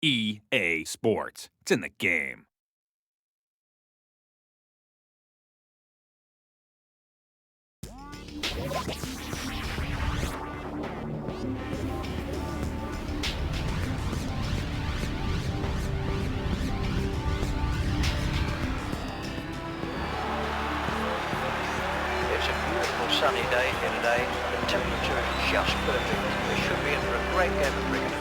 EA Sports. It's in the game. It's a beautiful sunny day here today. The temperature is just perfect. We should be in for a great game of cricket.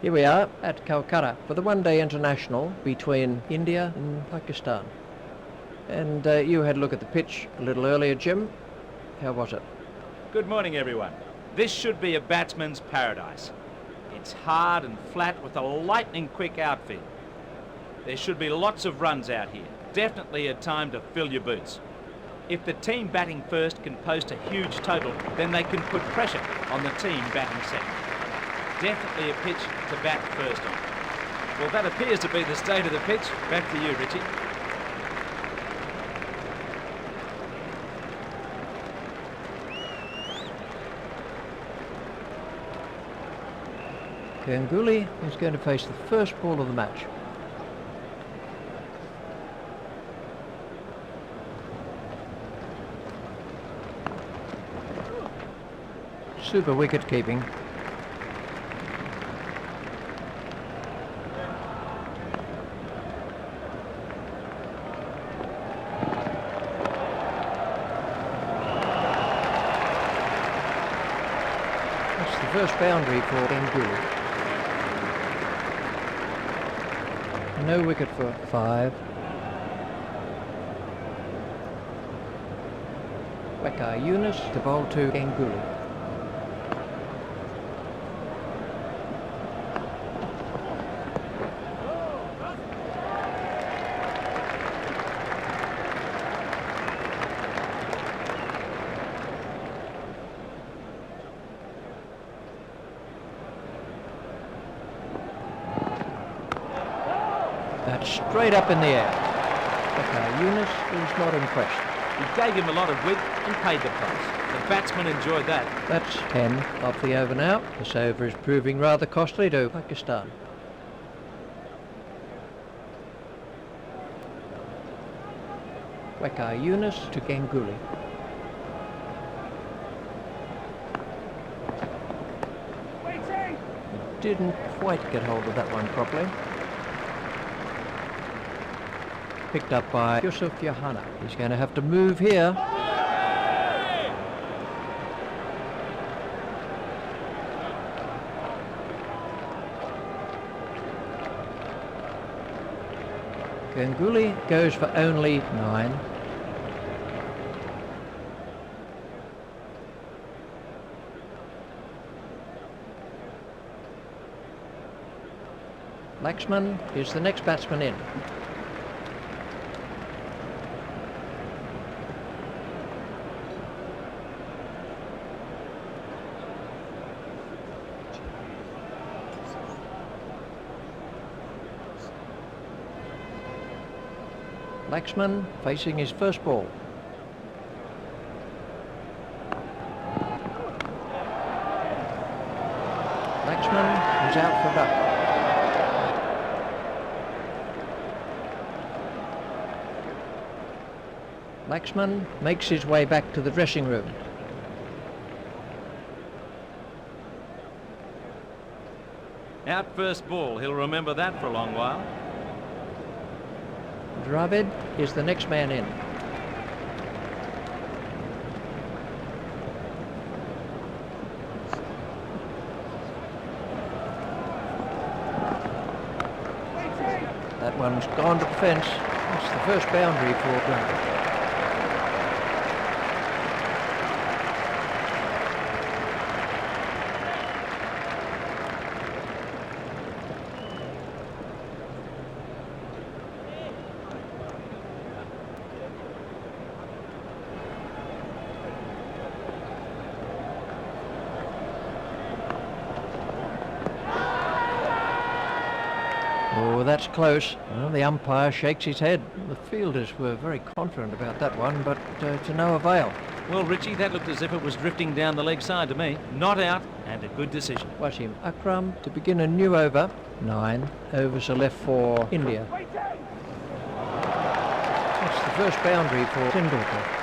Here we are at Calcutta for the one-day international between India and Pakistan. And you had a look at the pitch a little earlier, Jim. How was it? Good morning, everyone. This should be a batsman's paradise. It's hard and flat with a lightning-quick outfield. There should be lots of runs out here. Definitely a time to fill your boots. If the team batting first can post a huge total, then they can put pressure on the team batting second. Definitely a pitch to bat first on. Well, that appears to be the state of the pitch. Back to you, Richie. Ganguly is going to face the first ball of the match. Super wicket keeping. That's the first boundary for Ganguly. No wicket for 5. Waqar Yunus to bowl to Ganguly. That's straight up in the air. Waqar Yunus is not impressed. He gave him a lot of width and paid the price. The batsman enjoyed that. That's 10 off the over now. This over is proving rather costly to Pakistan. Waqar Yunus to Ganguly. He didn't quite get hold of that one properly. Picked up by Yusuf Yohana. He's going to have to move here. Ganguly goes for only 9. Laxman is the next batsman in. Laxman facing his first ball. Laxman is out for duck. Laxman makes his way back to the dressing room. Out first ball. He'll remember that for a long while. Dravid is the next man in. That one's gone to the fence. It's the first boundary for Dravid. Oh, that's close. Well, the umpire shakes his head. The fielders were very confident about that one, but to no avail. Well, Richie, that looked as if it was drifting down the leg side to me. Not out, and a good decision. Wasim Akram to begin a new over. 9 overs are left for India. That's the first boundary for Tendulkar.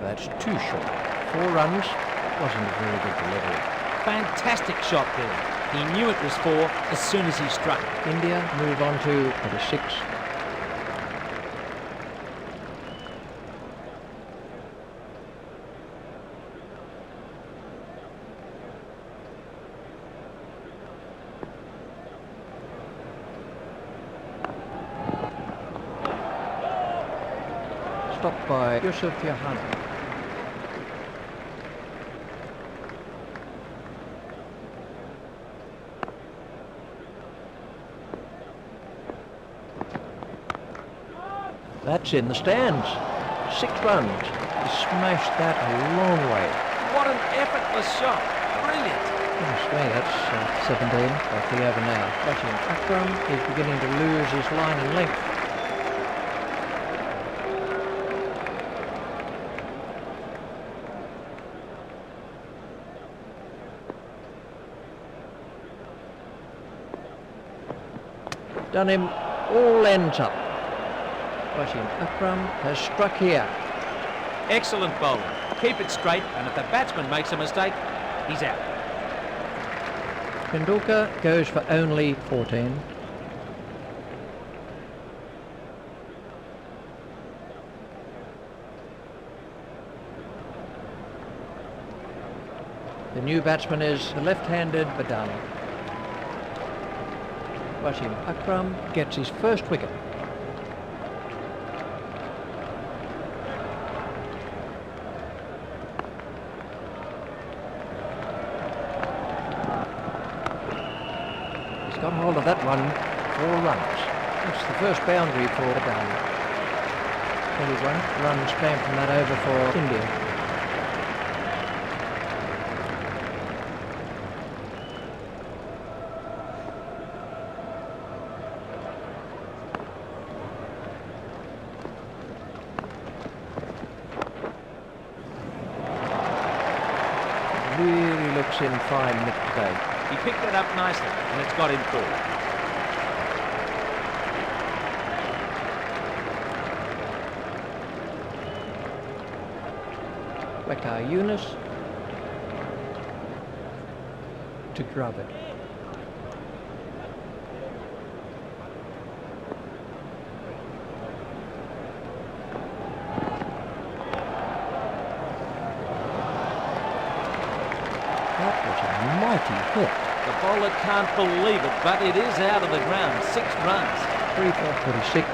That's too short. 4 runs. Wasn't a very good delivery. Fantastic shot there. He knew it was 4 as soon as he struck. India move on to number 6. stopped by Yusuf Yohana. That's in the stands. 6 runs. He smashed that a long way. What an effortless shot. Brilliant. Goodness me, that's 17 off the over now. Watching Akram, he's beginning to lose his line and length. Done him, all ends up. Wasim Akram has struck here. Excellent bowling. Keep it straight, and if the batsman makes a mistake, he's out. Tendulkar goes for only 14. The new batsman is the left-handed Badani. Wasim Akram gets his first wicket. Got hold of that one, 4 runs. That's the first boundary for Badani. 21 runs came from that over for India. Really looks in fine nick today. He picked it up nicely, and it's got him forward. Waqar Yunus to Dravid. That was a mighty hit. The bowler can't believe it, but it is out of the ground. 6 runs. 3 for 46.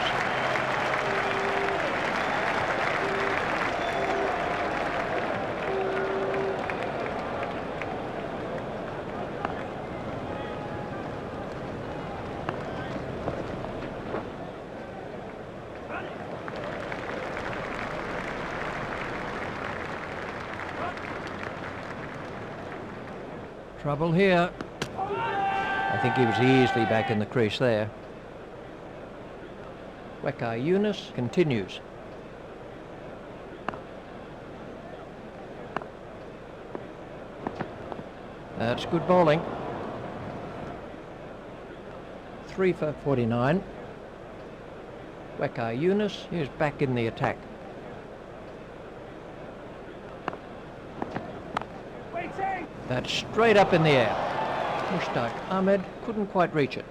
Trouble here. I think he was easily back in the crease there. Waqar Yunus continues. That's good bowling. 3 for 49. Waqar Yunus is back in the attack. That's straight up in the air. Mushtaq Ahmed couldn't quite reach it.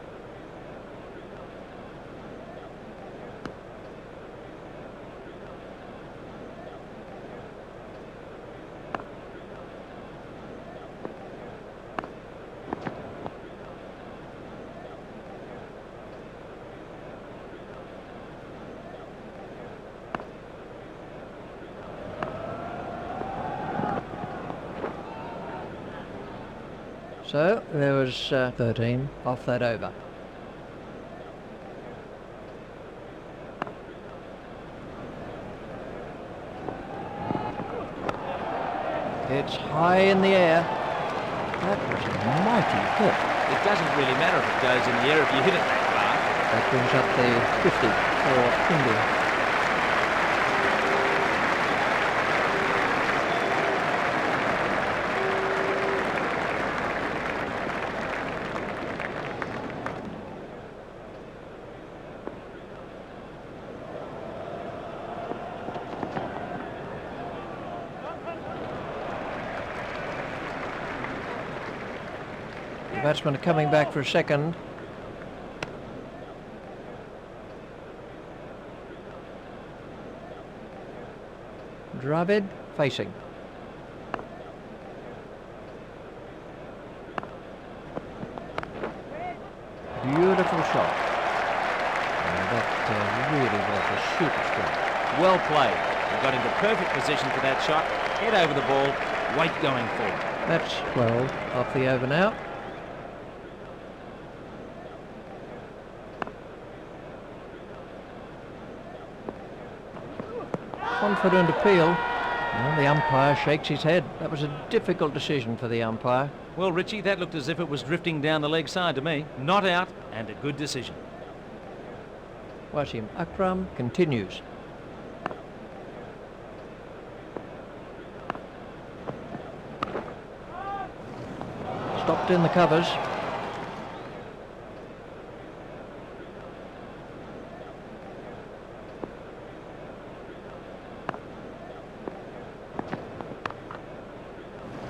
So there was 13 off that over. It's high in the air. That was a mighty hit. It doesn't really matter if it goes in the air if you hit it that far. That brings up the 50 for India. The batsmen are coming back for a second. Dravid facing. Beautiful shot. And that really was a super strike. Well played. He got into perfect position for that shot. Head over the ball. Weight going forward. That's 12 off the over now. Confident appeal. Well, the umpire shakes his head. That was a difficult decision for the umpire. Well, Richie, that looked as if it was drifting down the leg side to me. Not out, and a good decision. Wasim Akram continues. Stopped in the covers.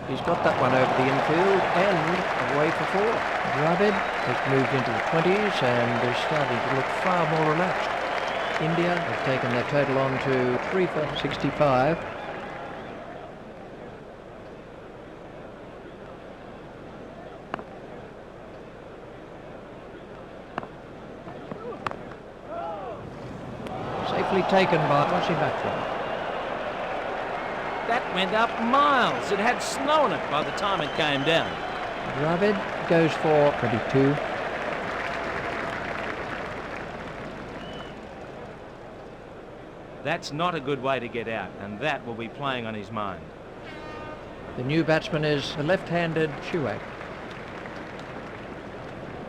He's got that one over the infield and away for 4. Dravid has moved into the 20s and is starting to look far more relaxed. India have taken their total on to 3 for 65. Safely taken by Wasim Akram. That went up miles. It had snow on it by the time it came down. Dravid goes for 22. That's not a good way to get out, and that will be playing on his mind. The new batsman is the left-handed Shuak.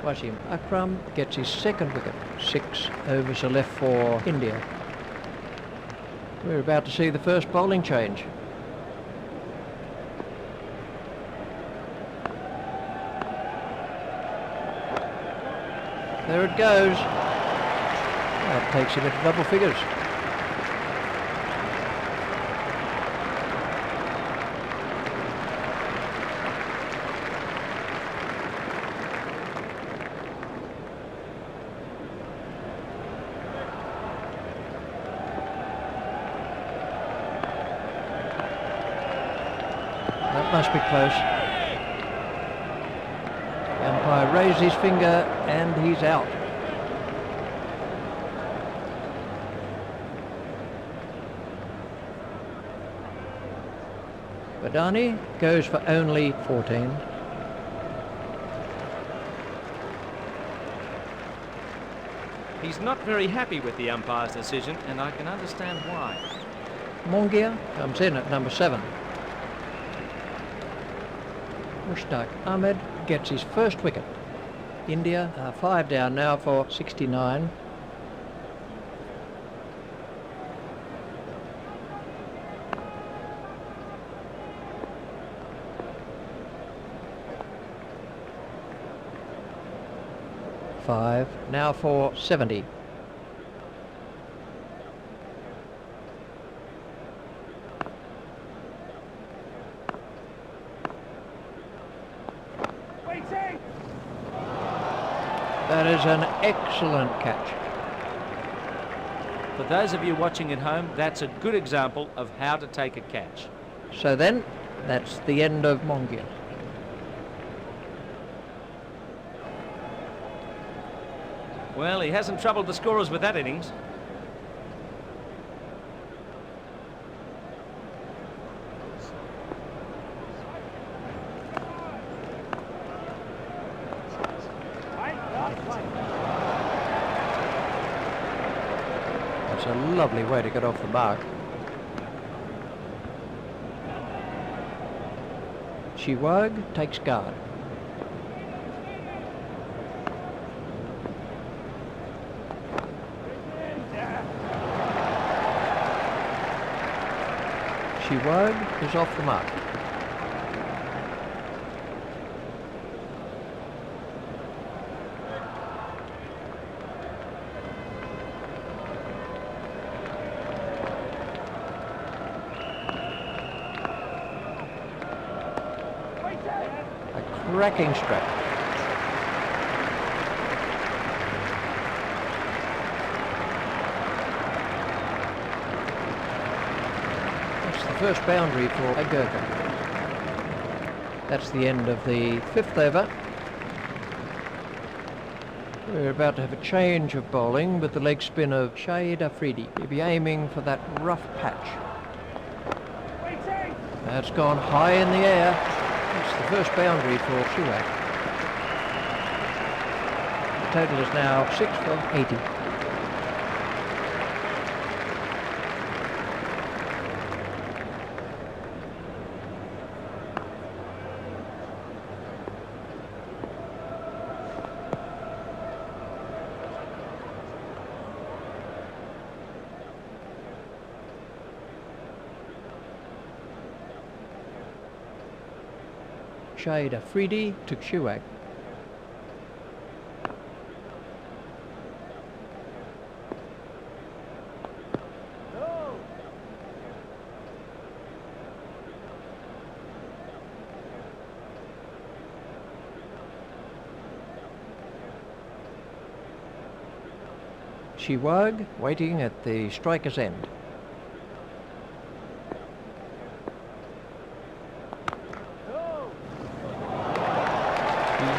Wasim Akram gets his second wicket. 6 overs are left for India. We're about to see the first bowling change. There it goes. That takes him into double figures. That must be close. The umpire raised his finger and he's out. Badani goes for only 14. He's not very happy with the umpire's decision, and I can understand why. Mongia comes in at number 7. Mushtaq Ahmed gets his first wicket. India are 5 down now for 69. Five now for 70. That is an excellent catch. For those of you watching at home, that's a good example of how to take a catch. So then, that's the end of Mongia. Well, he hasn't troubled the scorers with that innings. That's a lovely way to get off the mark. Shiwag takes guard. Shiwag is off the mark. A cracking stroke. First boundary for Agurka. That's the end of the 5th over. We're about to have a change of bowling with the leg spin of Shahid Afridi. He'll be aiming for that rough patch. That's gone high in the air. It's the first boundary for Shuak. The total is now 6 for 80. Shahid Afridi to Shuak. Shiwag waiting at the striker's end.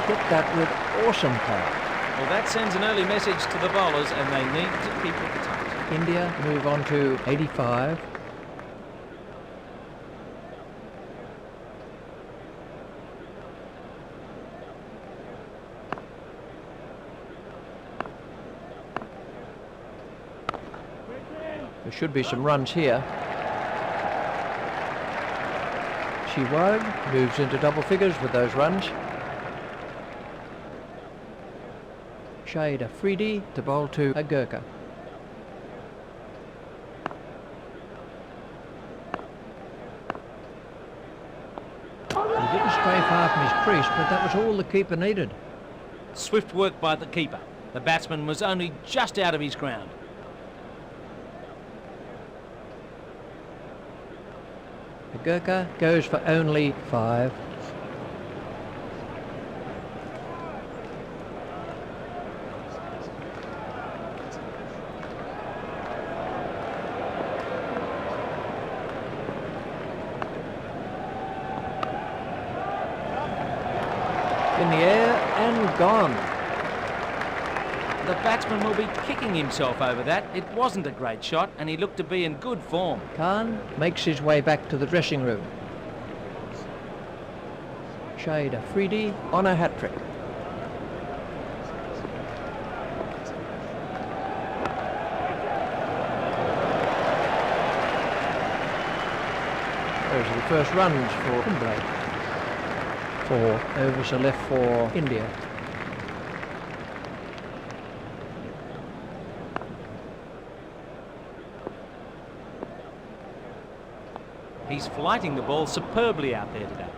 Hit that with awesome power. Well, that sends an early message to the bowlers, and they need to keep it tight. India move on to 85. There should be some runs here. Shiwag moves into double figures with those runs. Shahid Afridi to bowl to Agurka. He didn't stray far from his crease, but that was all the keeper needed. Swift work by the keeper. The batsman was only just out of his ground. Agurka goes for only 5. In the air and gone. The batsman will be kicking himself over that. It wasn't a great shot, and he looked to be in good form. Khan makes his way back to the dressing room. Shahid Afridi on a hat-trick. Those are the first runs for Mumbai. 4 overs are left for India. He's flighting the ball superbly out there today.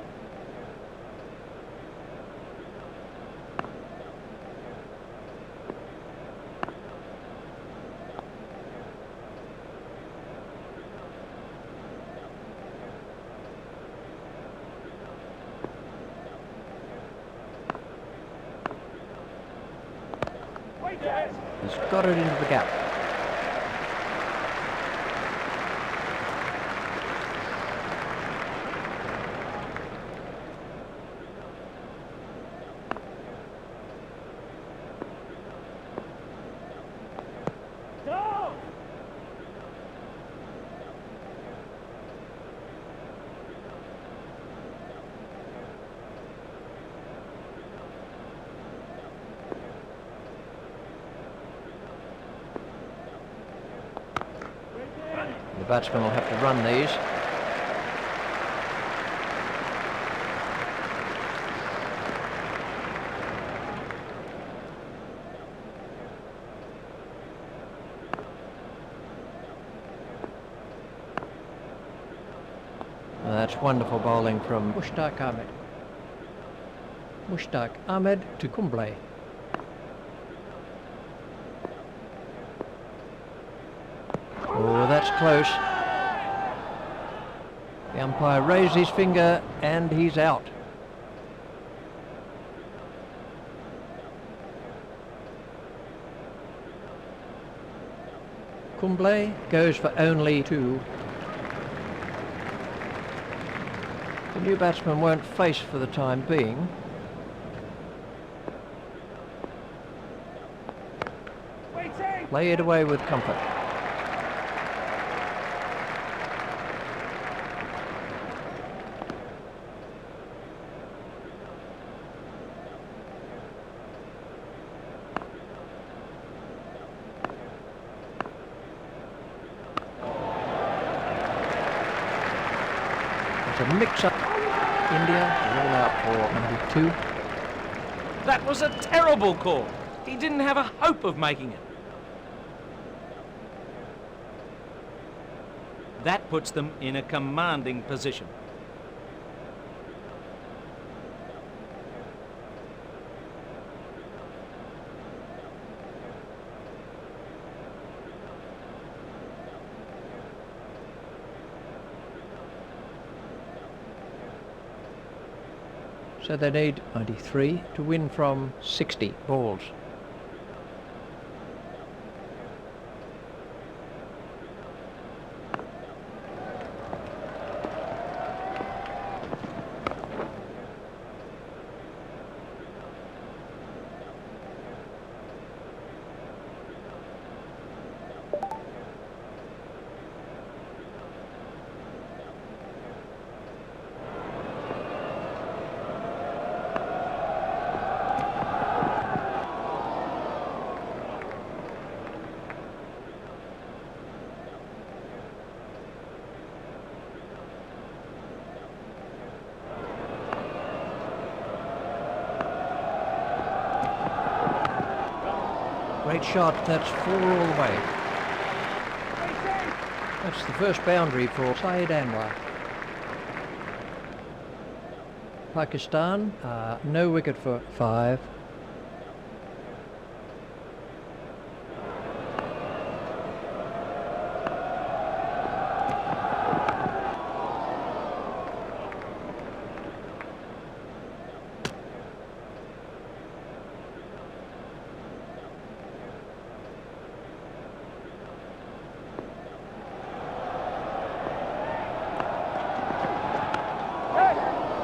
He's got it into the gap. The batsman will have to run these. That's wonderful bowling from Mushtaq Ahmed. Mushtaq Ahmed to Kumble. Oh, that's close. The umpire raised his finger and he's out. Kumble goes for only 2. The new batsman won't face for the time being. play it away with comfort. It's a mix-up. India is all out for number 2. That was a terrible call. He didn't have a hope of making it. That puts them in a commanding position. So they need 93 to win from 60 balls. Great shot, that's 4 all the way. That's the first boundary for Syed Anwar. Pakistan, no wicket for 5.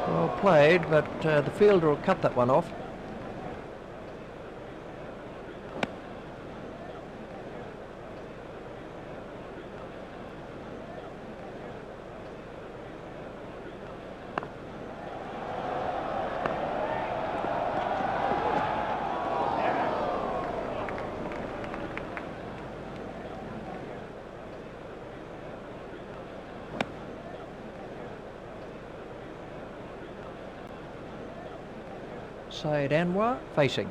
Well played, but the fielder will cut that one off. Syed Anwar facing.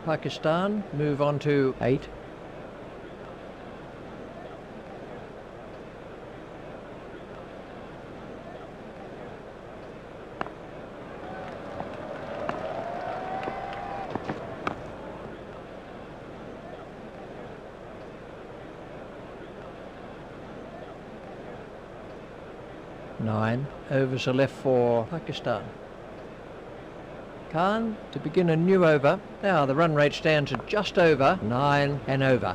Pakistan move on to 8. Nine overs are left for Pakistan. Khan to begin a new over. Now the run rate stands at just over 9 and over.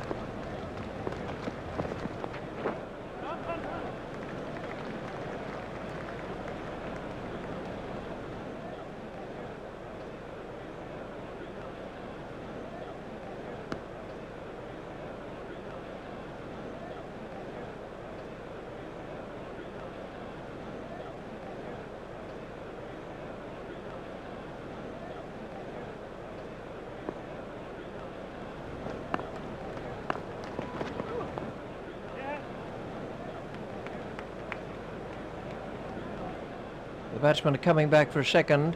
The batsmen are coming back for a second.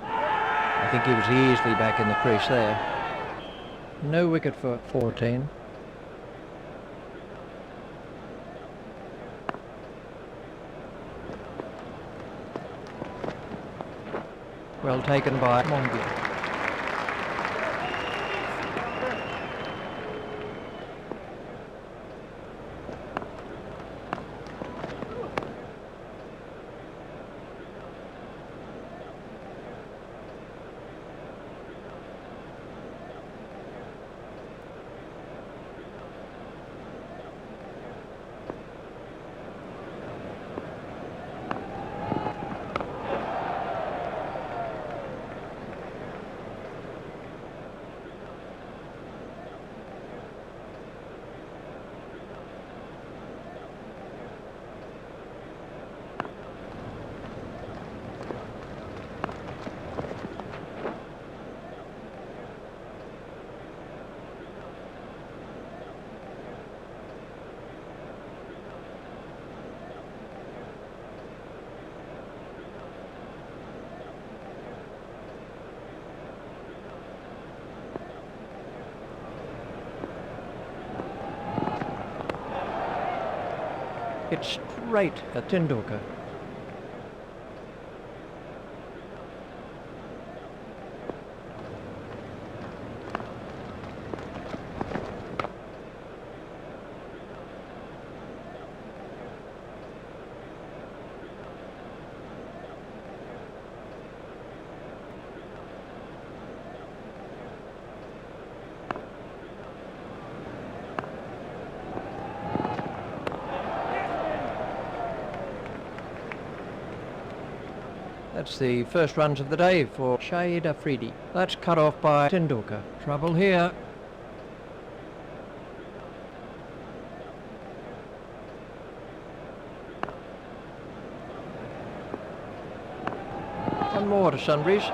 I think he was easily back in the crease there. No wicket for 14. Well taken by Mumbai. It's straight at Tendulkar. That's the first runs of the day for Shahid Afridi. That's cut off by Tendulkar. Trouble here. One more to Sundries.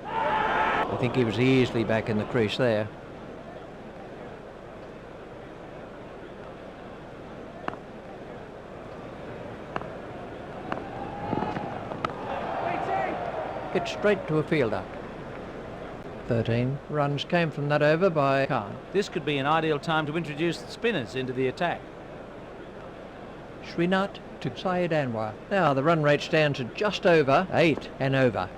I think he was easily back in the crease there. Hit straight to a fielder. 13 runs came from that over by Khan. This could be an ideal time to introduce the spinners into the attack. Srinath to Syed Anwar. Now the run rate stands at just over 8 and over.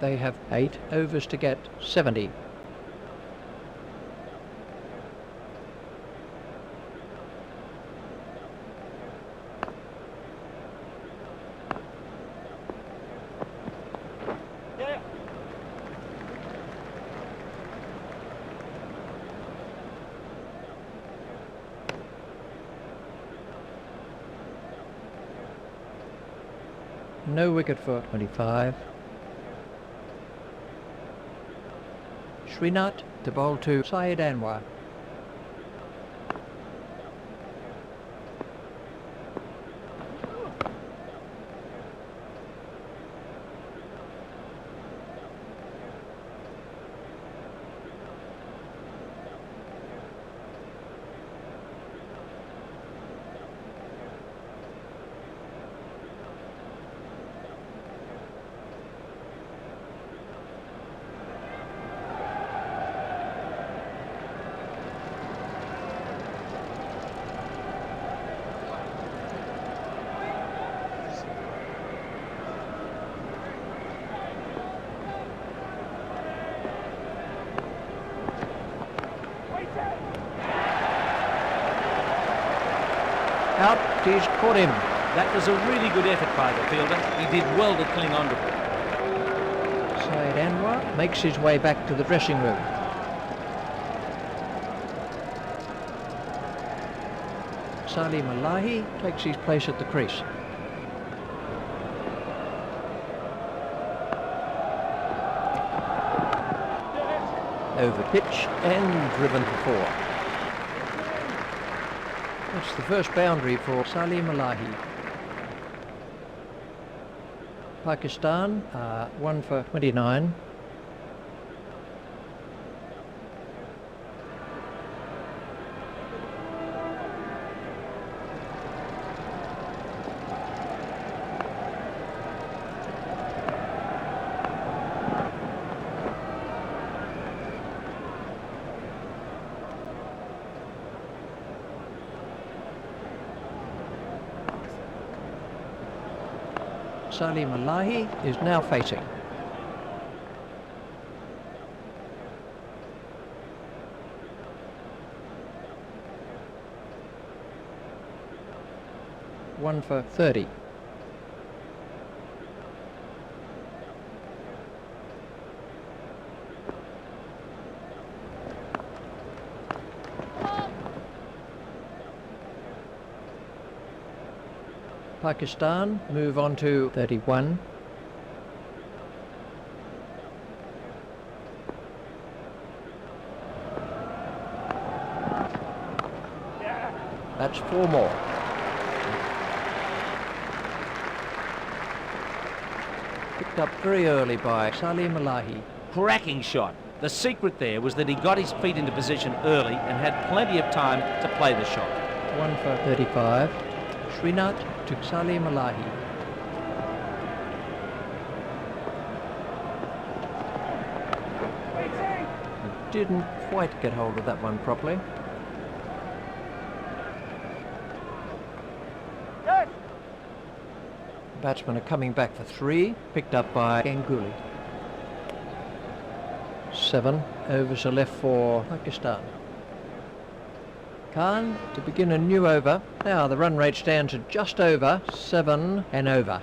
They have 8 overs to get 70. No wicket for 25. Srinath to bowl to Syed Anwar. Out, he's caught him. That was a really good effort by the fielder. He did well to cling on to it. Syed Anwar makes his way back to the dressing room. Salim Alahi takes his place at the crease. Over pitch and driven for 4. That's the first boundary for Salim Alahi. Pakistan are 1 for 29. Salim Alahi is now facing. One for 30. Pakistan move on to 31. That's 4 more. Picked up very early by Salim Alahi. Cracking shot. The secret there was that he got his feet into position early and had plenty of time to play the shot. 1 for 35. Srinath Tuksali Malahi. Didn't quite get hold of that one properly. Batsmen are coming back for 3, picked up by Ganguly. 7 overs are left for Pakistan. Khan to begin a new over. Now the run rate stands at just over 7 and over.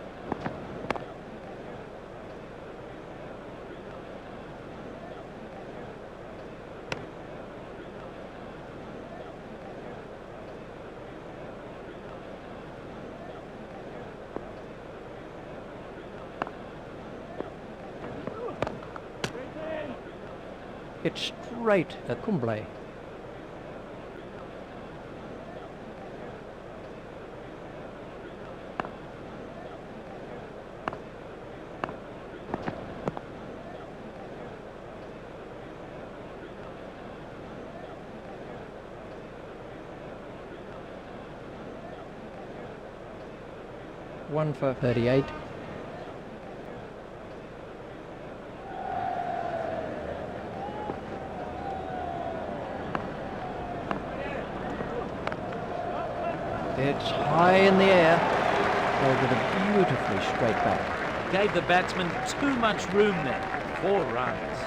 It's straight at Kumble. One for 38. It's high in the air. Over the beautifully straight back. Gave the batsman too much room there. 4 runs.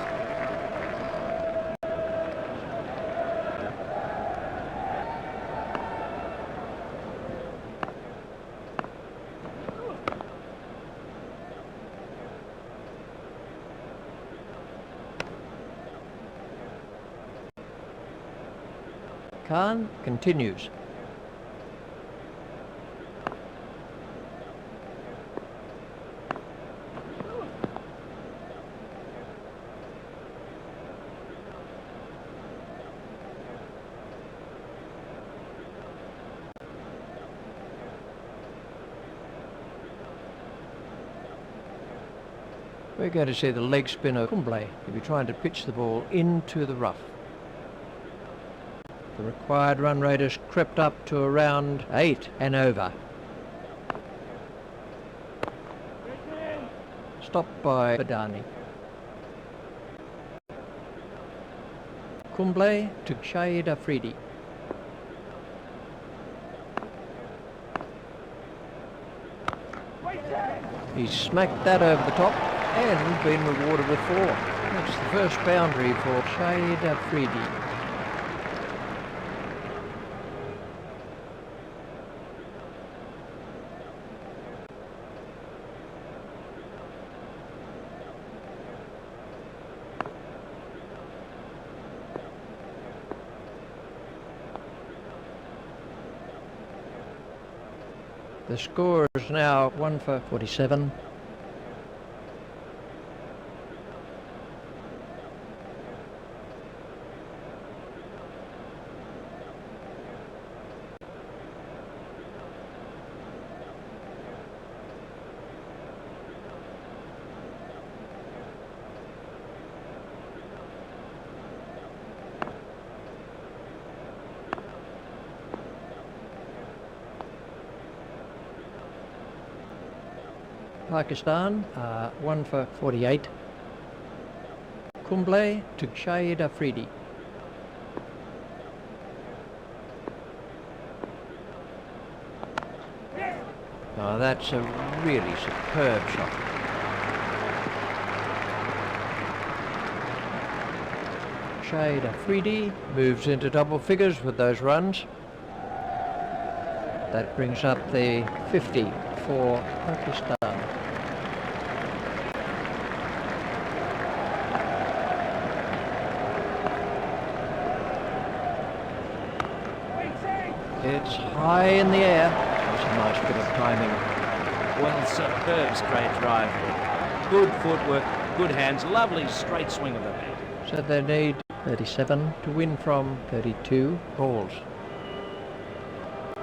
Khan continues. We're going to see the leg spinner Kumble. He'll be trying to pitch the ball into the rough. The required run rate has crept up to around 8 and over. Stopped by Badani. Kumble to Shahid Afridi. He's smacked that over the top and been rewarded with 4. That's the first boundary for Shahid Afridi. The score is now 1 for 47. Pakistan 1 for 48. Kumble to Shahid Afridi. Oh, that's a really superb shot. Shahid Afridi moves into double figures with those runs. That brings up the 50 for Pakistan. It's high in the air. That's a nice bit of timing. Well, superb straight drive there. Good footwork, good hands, lovely straight swing of the bat. So they need 37 to win from 32 balls.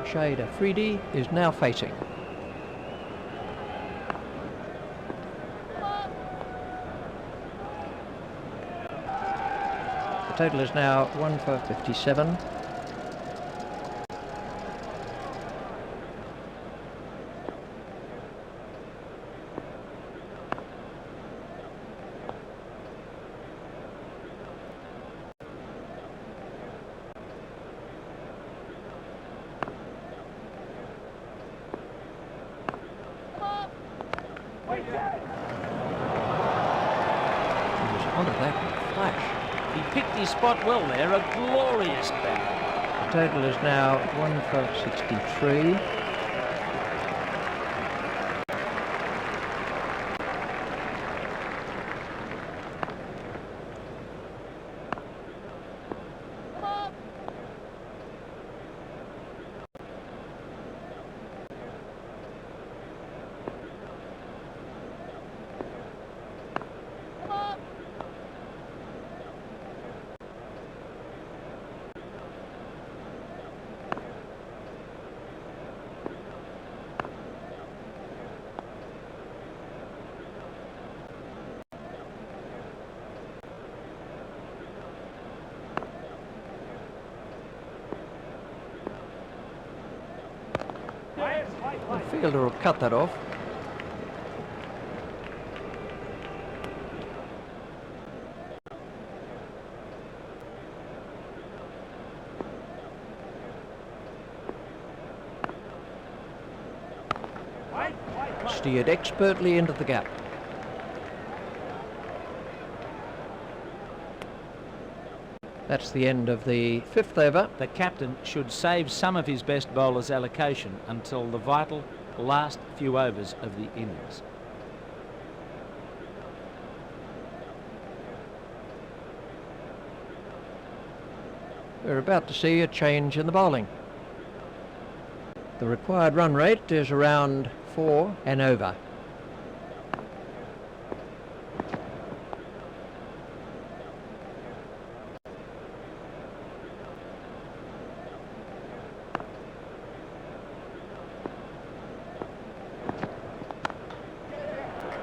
Shahid Afridi is now facing. Total is now 1 for 57. Onto that with flash. He picked his spot well there, a glorious bat. The total is now 1 for 63. The fielder will cut that off. Steered expertly into the gap. That's the end of the 5th over. The captain should save some of his best bowlers' allocation until the vital last few overs of the innings. We're about to see a change in the bowling. The required run rate is around 4 and over.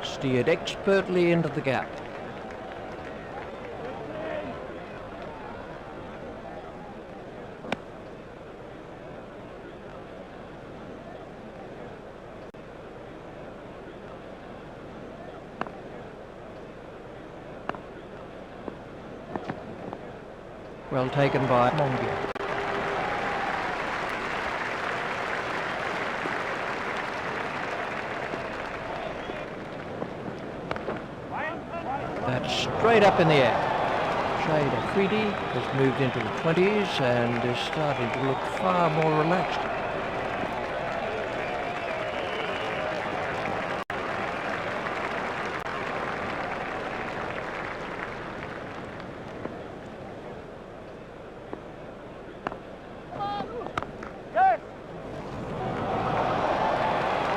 Steered expertly into the gap. Well taken by Mumbai. That's straight up in the air. Shade Afridi has moved into the 20s and is starting to look far more relaxed.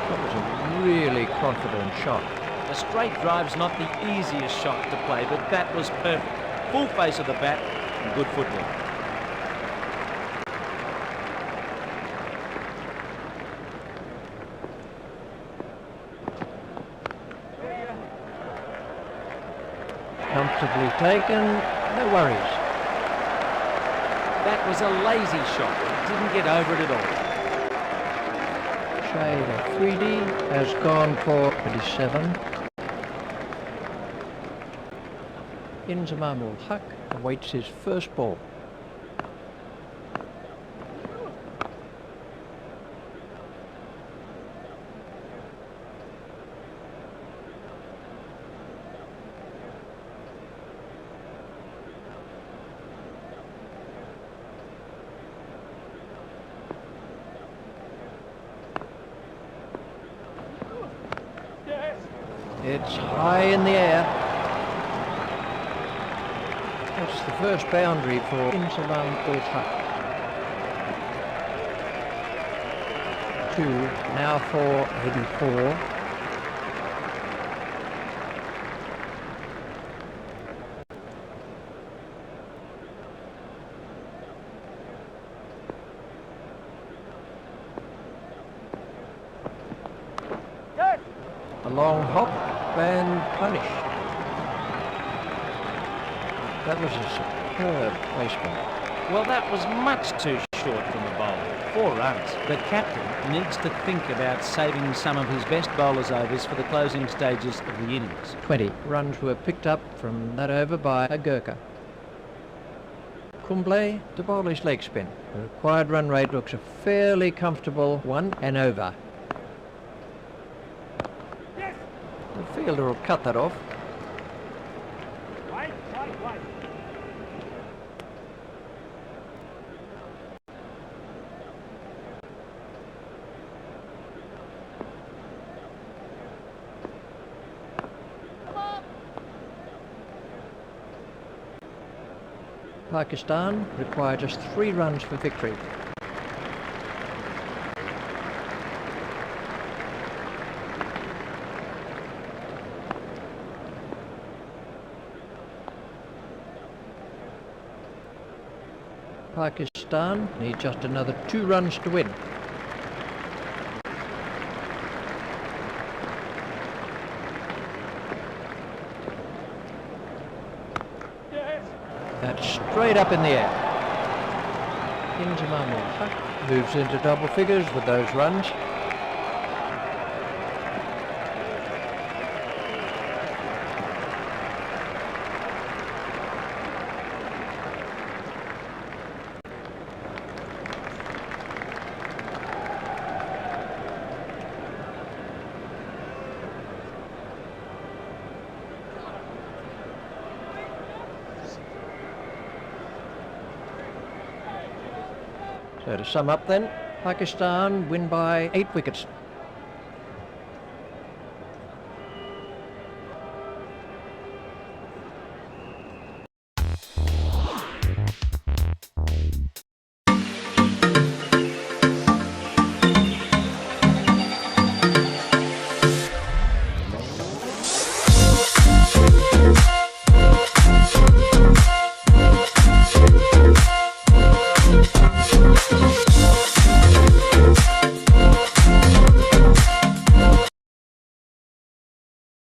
That was a really confident shot. A straight drive's not the easiest shot to play, but that was perfect. Full face of the bat and good footwork. Comfortably taken, no worries. That was a lazy shot. He didn't get over it at all. Shade Afridi has gone for 27. Inzamam Haq awaits his first ball. It's high in the air. That's the first boundary for Inzamam Haq. 2, now for 84. A long hop and punish. That was a Superb placement. Well, that was much too short from the bowler. 4 runs. The captain needs to think about saving some of his best bowlers' overs for the closing stages of the innings. 20 runs were picked up from that over by a Gurkha. Kumble to bowl his leg spin. The required run rate looks a fairly comfortable 1 and over. The fielder will cut that off. Pakistan require just 3 runs for victory. Pakistan need just another 2 runs to win. That's straight up in the air. Inzamam ul Haq moves into double figures with those runs. So to sum up then, Pakistan win by 8 wickets.